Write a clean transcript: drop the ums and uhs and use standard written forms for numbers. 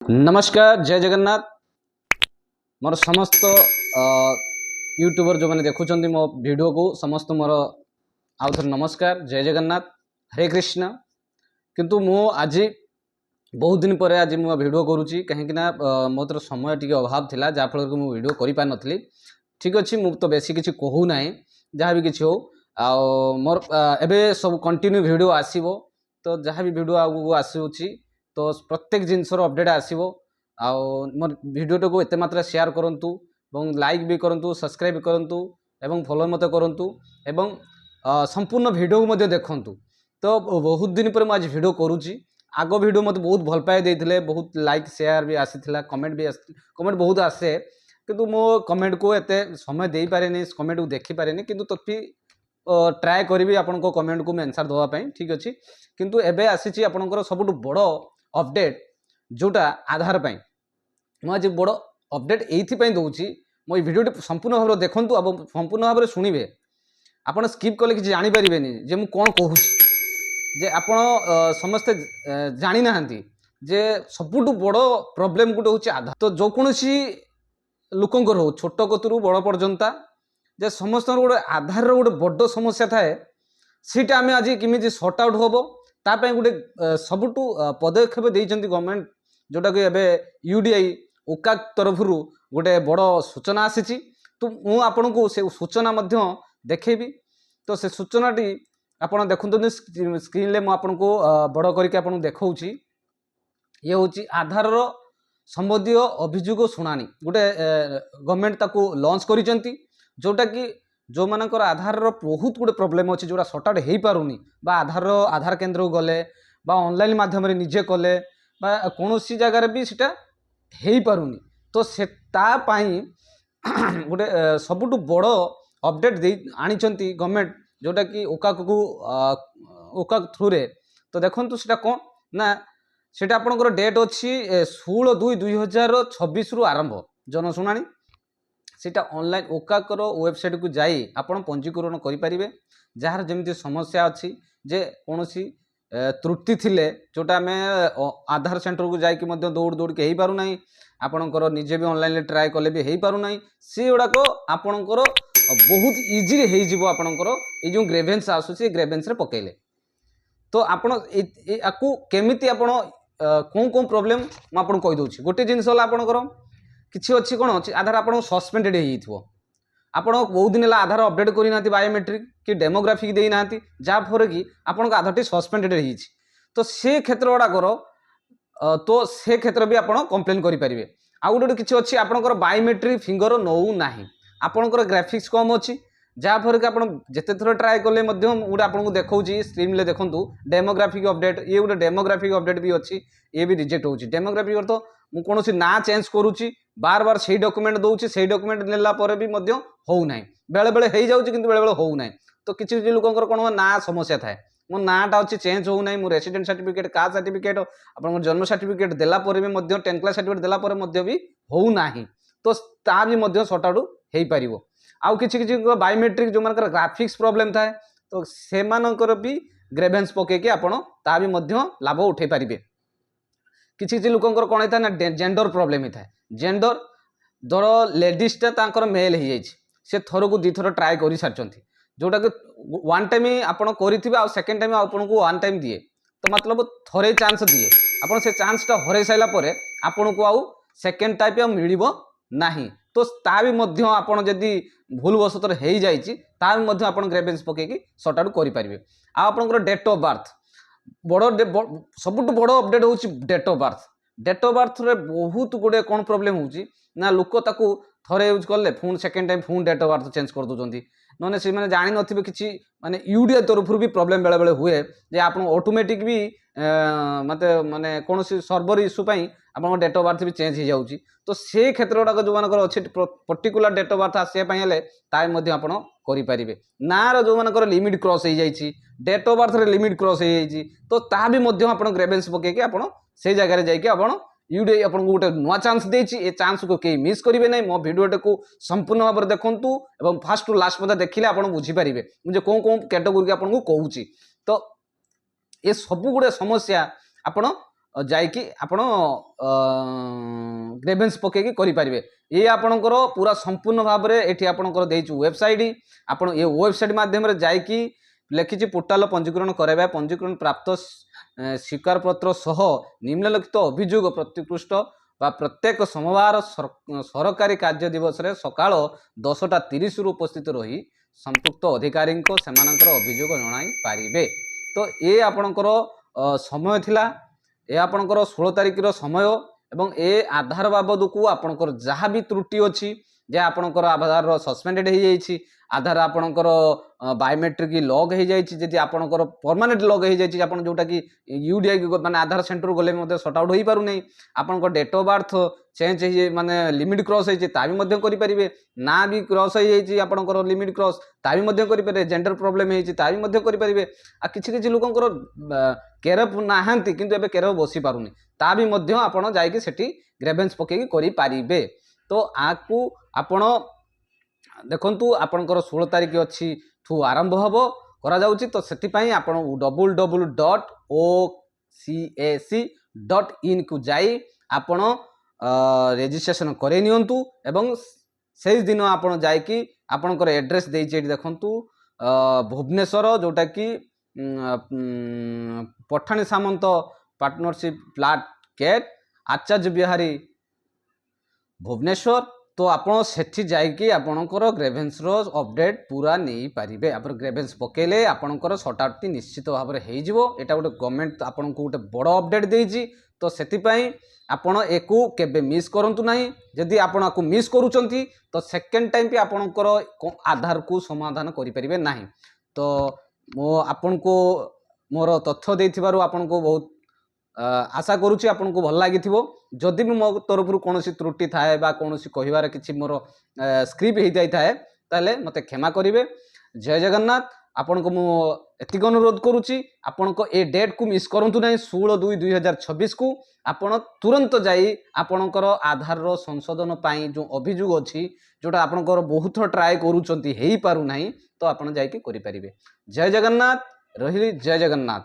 नमस्कार जय जगन्नाथ मोर समस्त यूट्यूबर जो मैंने देखुं मो वीडियो को समस्त मोर आउ थे नमस्कार जय जगन्नाथ हरे कृष्ण। किंतु मु आज बहुत दिन पर आज मुझे वीडियो करुच्ची कहीं मोर समय टी अभाव था जहाँफल कि मुझे वीडियो कर पार नी। ठीक अच्छे मुझे तो बेसी किसी कहूना जहाँ भी किसी हो मोर एवं सब कंटिन्यू वीडियो आसो तो जहाँ भी वीडियो आगू आसूँ तो प्रत्येक जिनसर अपडेट आसो मोर वीडियो को एत मात्रा शेयर करूँ और लाइक भी करूँ सब्सक्राइब भी करूँ एवं फॉलो मत करूँ एवं संपूर्ण वीडियो को देखूँ। तो बहुत दिन पर मुझे वीडियो करुच्ची आग वीडियो मत बहुत भल पाए देते बहुत लाइक शेयर भी आसी कमेंट भी कमेंट बहुत आसे किंतु मो कमेंट को एत समय दे पारे कमेंट को देखी पारे कि तथि ट्राए करी आपण कमेंट को आंसर देवाई। ठीक अच्छे किंतु एबे आसी आपंकर सबुठ बड़ अपडेट जोटा आधार पाई मुझे बड़ अपडेट ये दूसरी मो भिडियो संपूर्ण भाव में देखूँ अब संपूर्ण भाव में शुणे आपड़ स्किप कले कि जानीपारे जे मुझे कौन कहूँ जे आपण समस्ते जानी ना जे सबुठ बड़ प्रोब्लेम गोटे हूँ आधार। तो जो कौन लोकंर हो छोट कतरू बड़ पर्यंता जे समस्त गोटे आधार गोटे बड़ समस्या थाए सीटा आम आज किमी सर्ट आउट हम तापाई गोटे सबुठ पदक्षेप देती गवर्नमेंट जोटा कि एबे यूडीआई ओका तरफ गोटे बड़ सूचना आसी। तो मु आपन को से सूचना देखेबी तो से सूचनाटी आपन देखुं स्क्रीन ले मुझे को बड़ करके देखौछि। ये हूँ आधार संबंधी अभियोग शुणाणी गोटे गवर्नमेंट ताकू लॉन्च करिसेंती जोटा कि जो मानकर आधार बहुत गुटे प्रोब्लेम अच्छी जोटा सर्ट आउट हो पारुनी बा आधार केन्द्र को गले बा ऑनलाइन माध्यम निजे कले बा कौन सी जगार भी सीटा हो पारुनी तो से तापाई गोटे सबुठ बड़ अपडेट दे आनिचंती गवर्नमेंट जोटा कि ओका थ्रू रे। तो देखो सीटा कौन ना सीटा आपनकर डेट अच्छी 16/2/2026 रु आरंभ जनशुणाणी सीटा ऑनलाइन ओकाकर वेबसाइट को जाई आपण पंजीकरण करें जार जमी समस्या अच्छी जे कौन त्रुटि थिले जोटा आम आधार सेंटर को जाकि दौड़ दौड़ के हो पारना आपणकर निजे भी ऑनलाइन ट्राए कले भी हो पारना सी गुड़ाक आपणकर बहुत इजी हो आपणकर ये जो ग्रेवेन्स आसूसी ग्रेवेन्स पकेले। तो आपण आपको केमिति आपण कौन कौन प्रोब्लेम मुझे कहीदे गोटे जिनस आपणकर किसी अच्छी कौन अच्छी आधार आप सस्पेंडेड हो आप बहुत दिन है आधार अपडेट करना बायोमेट्रिक कि डेमोग्राफिक देना जहाँफल कि आपन आधार टी सस्पेंडेड हो तो से क्षेत्र गुड़ाकर तो से क्षेत्र भी आप कंप्लेन करेंगे। आउ गोटे किसी अच्छी आपंकर बायोमेट्रिक फिंगर नौ ना आपंकर ग्राफिक्स कम अच्छी जहाँफल कि आप जिते थर ट्राए कले गोटे आपको देखा स्क्रीन में देखूँ डेमोग्राफिक अपडेट ये गोटे डेमोग्राफिक अपडेट भी अच्छी ये भी रिजेक्ट हो डेमोग्राफिक अर्थ मुझे कौन ना चेंज करुच्ची बार बार से डॉक्यूमेंट दूसरी से डॉक्यूमेंट नेला भी होना बेले बेले हो जाऊँगी कि बेले बेले होना। तो किसी लोकंर कौन ना समस्या थाए मो नाटा अच्छी चेंज होना मो रेसिडेंट सर्टिफिकेट कास्ट सर्टिफिकेट आप जन्म सर्टिफिकेट देलापर भी 10th क्लास सर्टिफिकेट देलापर भी होना तो ता भी सर्ट आउट हो पार। आउ किसी बायोमेट्रिक जो मानकर ग्राफिक्स प्रोब्लेम थाए तो से भी ग्रेवेन्स पकईकि आप लाभ उठे पारे। किसी लोकंर कौन होता है ना जेंडर प्रोब्लेम होता है जेंडर धर लेडीजटा मेल हो जाए सी थर को दी थर ट्राए कर सारी जोटा कि वन टाइम आपड़ कर सेकेंड टाइम आपको वन टाइम दिए तो मतलब थरे चांस दिए आप से चांसटा हर सारापर आपन को आउ सेकेंड टाइप मिल ना तो ता भी आपड़ जदि भूल वशतर हो जाए ग्रेवेन्स पकईकि सर्ट आउट करेंगे। आपंकर डेट ऑफ बर्थ बड़ सबुठ बड़ अपडेट हूँ date of birth. Date of birth रे बहुत गुड़े कौन प्रोब्लेम होची ना लोक ताकू थरे यूज कले पुणी सेकेंड टाइम पुणी डेट ऑफ बर्थ चेंज कर दूसरी नने से जानी नथिबे किछि माने यूडीआई तरफ भी प्रोब्लेम बेले बेले हुए जे आपन ऑटोमेटिक भी मत माने कौन सर्वर इश्यू पाई आपन डेट ऑफ बर्थ भी चेंज हो जाउची। तो से क्षेत्र गुड़ाक जो मानकर अच्छे पर्टिकुलर डेट ऑफ बर्थ आसापी हेले ताकि आपन करि परिबे ना जो मानकर लिमिट क्रॉस हो जाइछि डेट ऑफ बर्थ रे लिमिट क्रॉस हो जाइछि तो ता भी आपन ग्रेवेन्स पकेकि आपन से जगह जाइए आपन यूडीआई आपको गोटे नुआ चांस देछि ए चांस को कहीं मिस करेंगे ना मो भिडियोटे को संपूर्ण भाव में देखूँ और फास्ट टू लास्ट मत देखिले आप बुझीपारे मुझे कौन कौन कैटेगोरी आपको कहूँ। तो ये सब गुड़े समस्या आपण ଯାଇକି ଆପଣ ଗ୍ରେଭେନ୍ସ ପକେଇକି କରିପାରିବେ। ये आपणकर पूरा संपूर्ण भाव में ये आपणकर देइछु वेबसाइट आपण ये वेबसाइट माध्यम जाइकी लिखिछि पोर्टाल पंजीकरण कराइबा पंजीकरण प्राप्त स्वीकार पत्र सह निम्नलिखित अभियोग प्रतिकृष्ट बा प्रत्येक सोमवार सरकारी कार्य दिवस रे सकाळ 10:30 रु उपस्थित रही संपुक्त अधिकारी सेमानकर अभियोग जणाई पारिबे। तो ये आपणकर समय थिला ए आपणकर 16 तारिख रो समय एवं ए आधार बाबद को आपणकर जहाँ भी त्रुटि अच्छी जे आपणकर आधार सस्पेंडेड हो जाइए आधार आपणकर बायोमेट्रिक लॉग हो जाइए आपणकर परमानेंट लॉग हो जाइए आप जोटा कि यूडीआई माने आधार सेंटर गले सॉर्ट आउट हो पार नहीं आपंकर डेट ऑफ बर्थ चेंज हो माने लिमिट क्रॉस होपारे ना भी क्रॉस हो लिमिट क्रॉस ताकि जेंडर प्रोब्लेम होपारे किसी लोकंर केरफ नहांती किंतु एबे केरफ बसी पारुनी ता भी मध्य आपण जाइए सेठी ग्रेवेन्स पकेकी करि पारिबे। तो आकु आपण देखंतु आपणकर 16 तारिख अच्छी ठू आरंभ हबो करा जाउची तो सेति पई आपण www.ocac.in को जाई आपण रजिस्ट्रेशन करे नियंतु एवं से दिन आपण जाइकी आपणकर एड्रेस देइछि देखंतु भुवनेश्वर जोटा कि पठाणी सामंत पार्टनरशिप फ्लैट गेट आचार्य बिहारी भुवनेश्वर। तो आपण सेठी जाइकी आपणकर ग्रेवेन्स रो अपडेट पूरा नहीं पारिबे आप ग्रेवेन्स पकेले आपणकर सॉर्ट आउट निश्चित भाव में हो एटा गोटे गवर्नमेंट आपन को गोटे बड़ अपडेट देइछि। तो सेति पई आपण एकु केबे मिस करंतु नाही जदि आपण आकु मिस करूचंती तो सेकंड टाइम पे आपणकर आधार को समाधान करि परिबे नाही। तो मो आपन को मोर तथ्य देइथिबारु आपन को बहुत आशा करुच्ची आपन को भल लगी जदि भी मो तरफ कौन त्रुटि थाए बा कौन कहिबार किछि मोर स्क्रिप्ट हो जाए ताले मते क्षमा करिवे। जय जगन्नाथ। आपन को मो एतिक अनुरोध करुच्ची आपन को ए डेट को मिस करंतु नहीं 16/2/2026 को आपण तुरंत जाई आपणकर आधार रो संशोधन पाई जो अभियोग अछि जोटा आपणकर बहुत ट्राए करूचंती हेई पारु नाही तो आपण जाई के करि परिबे। जय जगन्नाथ रहिली। जय जगन्नाथ।